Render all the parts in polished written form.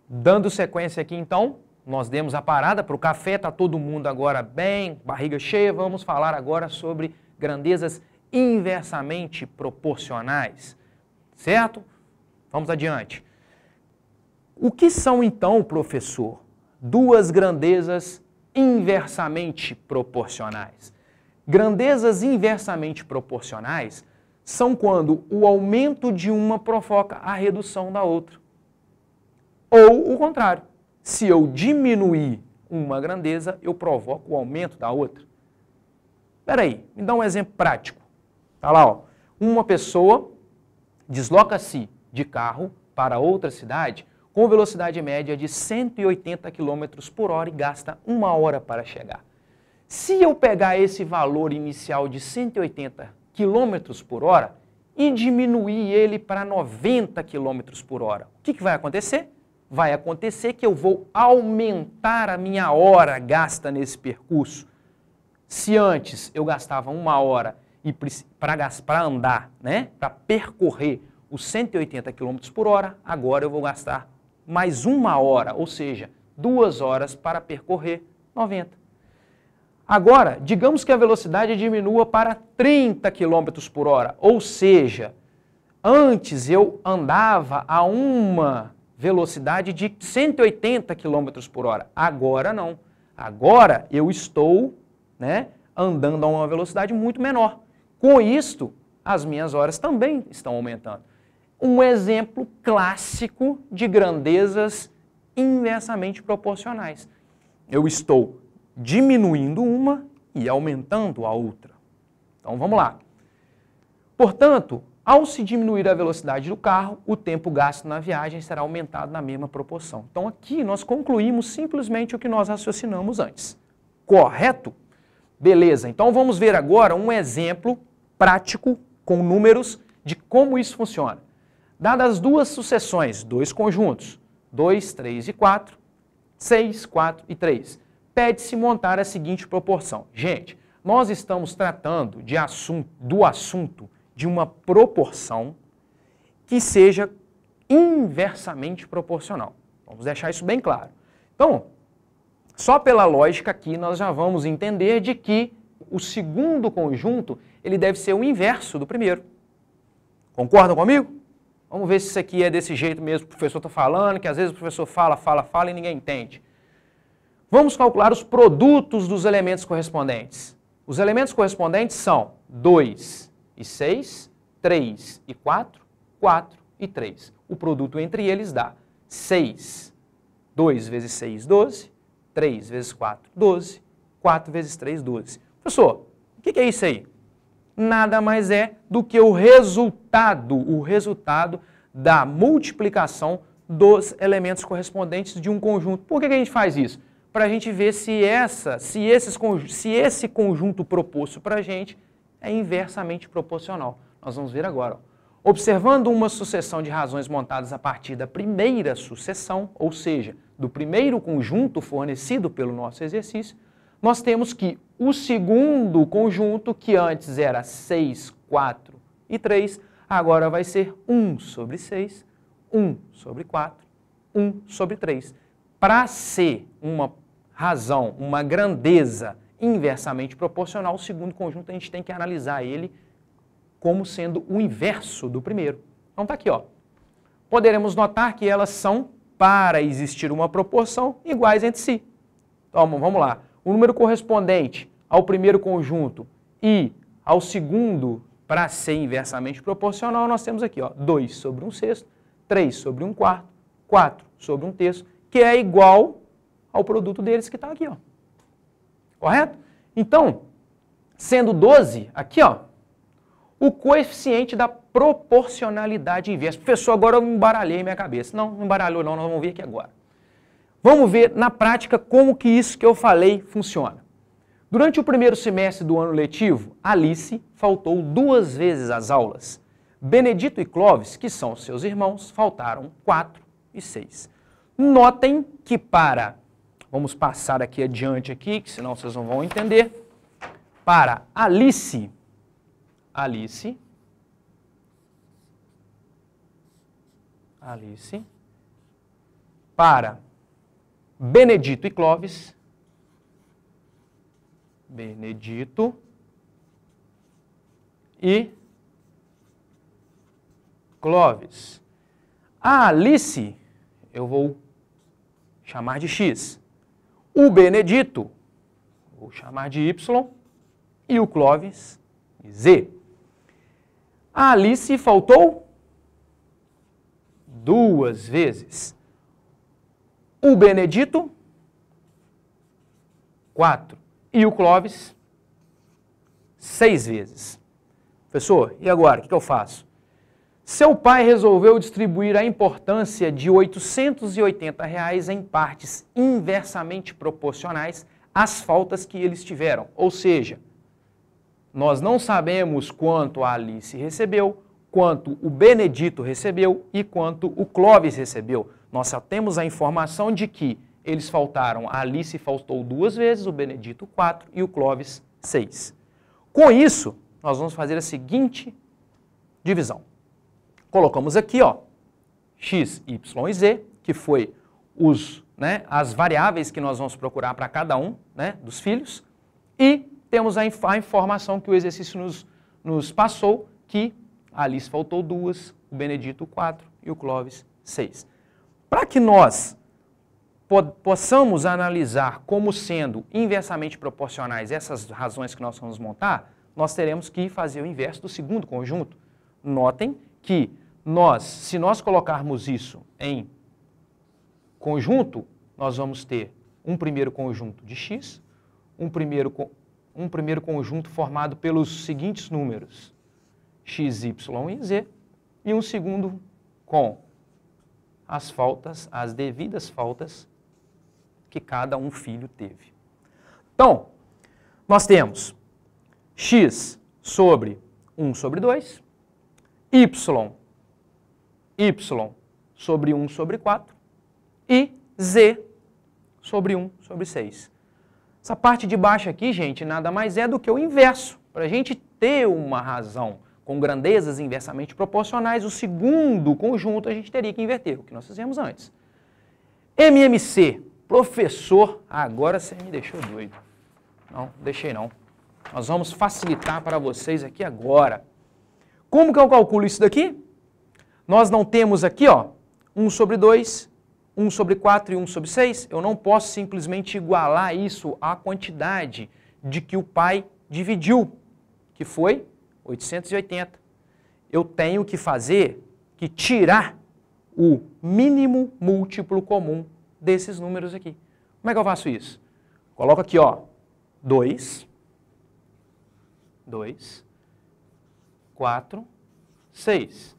Dando sequência aqui, então, nós demos a parada para o café, está todo mundo agora bem, barriga cheia. Vamos falar agora sobre grandezas inversamente proporcionais, certo? Vamos adiante. O que são, então, professor, duas grandezas inversamente proporcionais? Grandezas inversamente proporcionais são quando o aumento de uma provoca a redução da outra. Ou o contrário, se eu diminuir uma grandeza, eu provoco o aumento da outra. Espera aí, me dá um exemplo prático. Está lá, ó. Uma pessoa desloca-se de carro para outra cidade com velocidade média de 180 km por hora e gasta 1 hora para chegar. Se eu pegar esse valor inicial de 180 km por hora e diminuir ele para 90 km por hora, o que vai acontecer? Vai acontecer que eu vou aumentar a minha hora gasta nesse percurso. Se antes eu gastava 1 hora para andar, né, para percorrer os 180 km por hora, agora eu vou gastar mais 1 hora, ou seja, 2 horas para percorrer 90. Agora, digamos que a velocidade diminua para 30 km por hora, ou seja, antes eu andava a uma velocidade de 180 km por hora, agora não. Agora eu estou, né, andando a uma velocidade muito menor. Com isto, as minhas horas também estão aumentando. Um exemplo clássico de grandezas inversamente proporcionais. Eu estou diminuindo uma e aumentando a outra. Então vamos lá. Portanto, ao se diminuir a velocidade do carro, o tempo gasto na viagem será aumentado na mesma proporção. Então aqui nós concluímos simplesmente o que nós raciocinamos antes. Correto? Beleza, então vamos ver agora um exemplo prático com números de como isso funciona. Dadas duas sucessões, dois conjuntos, 2, 3 e 4, 6, 4 e 3, pede-se montar a seguinte proporção. Gente, nós estamos tratando do assunto de uma proporção que seja inversamente proporcional. Vamos deixar isso bem claro. Então, só pela lógica aqui nós já vamos entender de que o segundo conjunto ele deve ser o inverso do primeiro. Concordam comigo? Vamos ver se isso aqui é desse jeito mesmo que o professor está falando, que às vezes o professor fala e ninguém entende. Vamos calcular os produtos dos elementos correspondentes. Os elementos correspondentes são 2 e 6, 3 e 4, 4 e 3. O produto entre eles dá 6, 2 vezes 6, 12, 3 vezes 4, 12, 4 vezes 3, 12. Professor, o que é isso aí? Nada mais é do que o resultado da multiplicação dos elementos correspondentes de um conjunto. Por que a gente faz isso? Para a gente ver se esse conjunto proposto para a gente é inversamente proporcional. Nós vamos ver agora. Ó. Observando uma sucessão de razões montadas a partir da primeira sucessão, ou seja, do primeiro conjunto fornecido pelo nosso exercício, nós temos que o segundo conjunto, que antes era 6, 4 e 3, agora vai ser 1 sobre 6, 1 sobre 4, 1 sobre 3. Para ser uma razão, uma grandeza inversamente proporcional, o segundo conjunto a gente tem que analisar ele como sendo o inverso do primeiro. Então está aqui, ó. Poderemos notar que elas são, para existir uma proporção, iguais entre si. Então vamos lá. O número correspondente ao primeiro conjunto e ao segundo, para ser inversamente proporcional, nós temos aqui, ó, 2 sobre 1 sexto, 3 sobre 1 quarto, 4 sobre 1 terço, que é igual ao produto deles que está aqui, ó. Correto? Então, sendo 12, aqui, ó, o coeficiente da proporcionalidade inversa. Professor, agora eu embaralhei minha cabeça. Não embaralhou não, nós vamos ver aqui agora. Vamos ver na prática como que isso que eu falei funciona. Durante o primeiro semestre do ano letivo, Alice faltou 2 vezes às aulas. Benedito e Clóvis, que são seus irmãos, faltaram 4 e 6. Notem que vamos passar aqui adiante aqui, que senão vocês não vão entender. Para Alice, para Benedito e Clóvis, Benedito e Clóvis. A Alice, eu vou chamar de X. O Benedito, vou chamar de Y. E o Clóvis, de Z. A Alice faltou 2 vezes. O Benedito, 4. E o Clóvis, 6 vezes. Professor, e agora? O que eu faço? Seu pai resolveu distribuir a importância de R$ 880 em partes inversamente proporcionais às faltas que eles tiveram. Ou seja, nós não sabemos quanto a Alice recebeu, quanto o Benedito recebeu e quanto o Clóvis recebeu. Nós só temos a informação de que eles faltaram, a Alice faltou 2 vezes, o Benedito 4 e o Clóvis 6. Com isso, nós vamos fazer a seguinte divisão. Colocamos aqui, ó, x, y e z, que foi as variáveis que nós vamos procurar para cada um, dos filhos, e temos a informação que o exercício nos passou, que a Alice faltou 2, o Benedito 4 e o Clóvis 6. Para que nós possamos analisar como sendo inversamente proporcionais essas razões que nós vamos montar, nós teremos que fazer o inverso do segundo conjunto. Notem que se nós colocarmos isso em conjunto, nós vamos ter um primeiro conjunto de x, um primeiro conjunto formado pelos seguintes números, x, y e z, e um segundo com as devidas faltas que cada um filho teve. Então, nós temos x sobre 1 sobre 2, y sobre 1 sobre 4 e z sobre 1 sobre 6. Essa parte de baixo aqui, gente, nada mais é do que o inverso. Para a gente ter uma razão com grandezas inversamente proporcionais, o segundo conjunto a gente teria que inverter, o que nós fizemos antes. MMC, professor, agora você me deixou doido. Não, deixei não. Nós vamos facilitar para vocês aqui agora. Como que eu calculo isso daqui? Nós não temos aqui, ó, 1 sobre 2, 1 sobre 4 e 1 sobre 6. Eu não posso simplesmente igualar isso à quantidade de que o pai dividiu, que foi 880. Eu tenho que tirar o mínimo múltiplo comum desses números aqui. Como é que eu faço isso? Coloco aqui, ó, 2, 4, 6.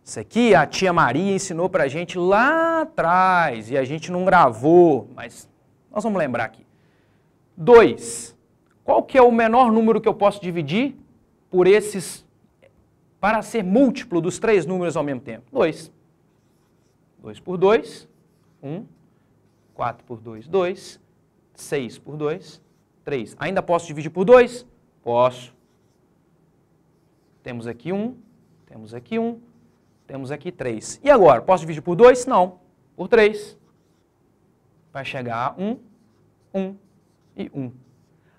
Isso aqui a tia Maria ensinou pra gente lá atrás e a gente não gravou, mas nós vamos lembrar aqui. 2. Qual que é o menor número que eu posso dividir por esses, para ser múltiplo dos 3 números ao mesmo tempo? 2. 2 por 2, 1. 4 por 2, 2. 6 por 2, 3. Ainda posso dividir por 2? Posso. Temos aqui 1, temos aqui 1, temos aqui 3. E agora, posso dividir por 2? Não. Por 3. Vai chegar a 1, 1 e 1.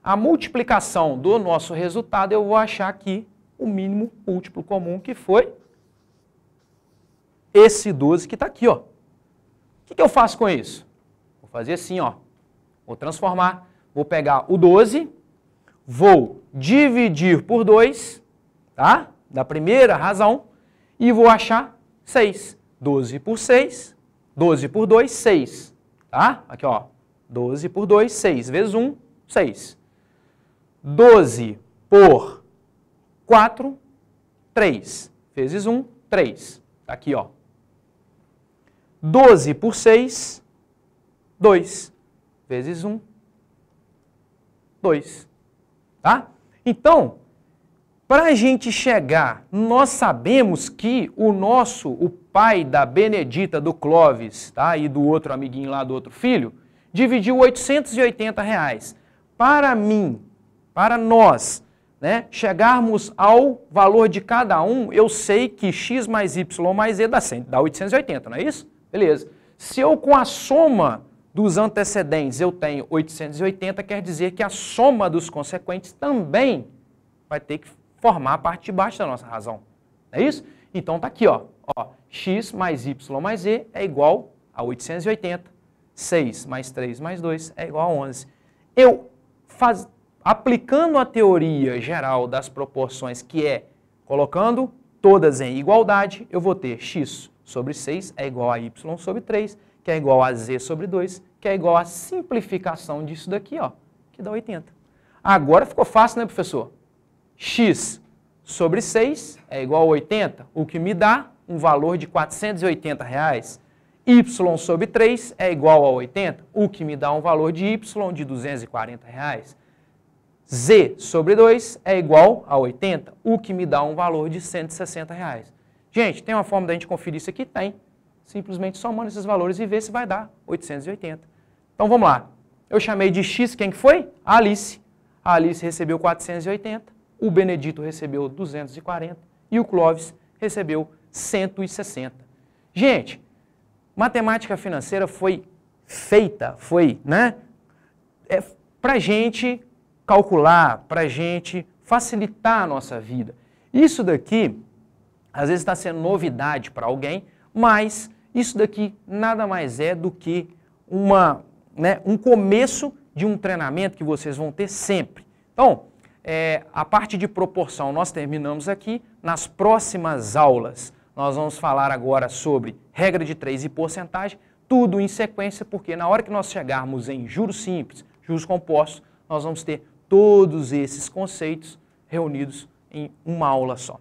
A multiplicação do nosso resultado, eu vou achar aqui o mínimo múltiplo comum, que foi esse 12 que está aqui, ó. O que eu faço com isso? Vou fazer assim, ó. Vou transformar. Vou pegar o 12, vou dividir por 2, tá? Da primeira razão, e vou achar 6. 12 por 6, 12 por 2, 6. Tá? Aqui, ó. 12 por 2, 6. Vezes 1, 6. 12 por 4, 3. Vezes 1, 3. Tá aqui, ó. 12 por 6, 2. Vezes 1, 2. Tá? Então, para a gente chegar, nós sabemos que o pai da Benedita, do Clóvis, tá? E do outro amiguinho lá, do outro filho, dividiu R$ 880. Para nós, né, chegarmos ao valor de cada um, eu sei que x mais y mais z dá 880, não é isso? Beleza. Se eu com a soma dos antecedentes eu tenho 880, quer dizer que a soma dos consequentes também vai ter que formar a parte de baixo da nossa razão. Não é isso? Então tá aqui, ó, x mais y mais z é igual a 880. 6 mais 3 mais 2 é igual a 11. Aplicando a teoria geral das proporções, que é colocando todas em igualdade, eu vou ter x sobre 6 é igual a y sobre 3, que é igual a z sobre 2, que é igual a simplificação disso daqui, ó, que dá 80. Agora ficou fácil, né, professor? X sobre 6 é igual a 80, o que me dá um valor de R$ 480. Y sobre 3 é igual a 80, o que me dá um valor de y de R$ 240. Z sobre 2 é igual a 80, o que me dá um valor de R$ 160. Gente, tem uma forma da gente conferir isso aqui? Tem. Simplesmente somando esses valores e ver se vai dar 880. Então vamos lá. Eu chamei de X, quem que foi? A Alice. A Alice recebeu 480, o Benedito recebeu 240 e o Clóvis recebeu 160. Gente, matemática financeira foi feita, para a gente calcular, para a gente facilitar a nossa vida. Isso daqui, às vezes está sendo novidade para alguém, mas isso daqui nada mais é do que um começo de um treinamento que vocês vão ter sempre. Então, a parte de proporção nós terminamos aqui. Nas próximas aulas, nós vamos falar agora sobre regra de 3 e porcentagem, tudo em sequência, porque na hora que nós chegarmos em juros simples, juros compostos, nós vamos ter todos esses conceitos reunidos em uma aula só.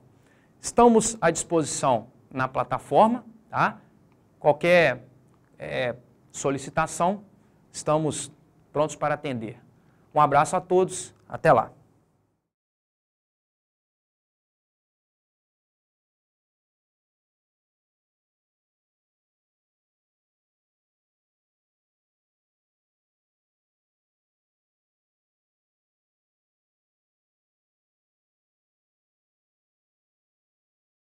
Estamos à disposição na plataforma, tá? Qualquer solicitação, estamos prontos para atender. Um abraço a todos, até lá.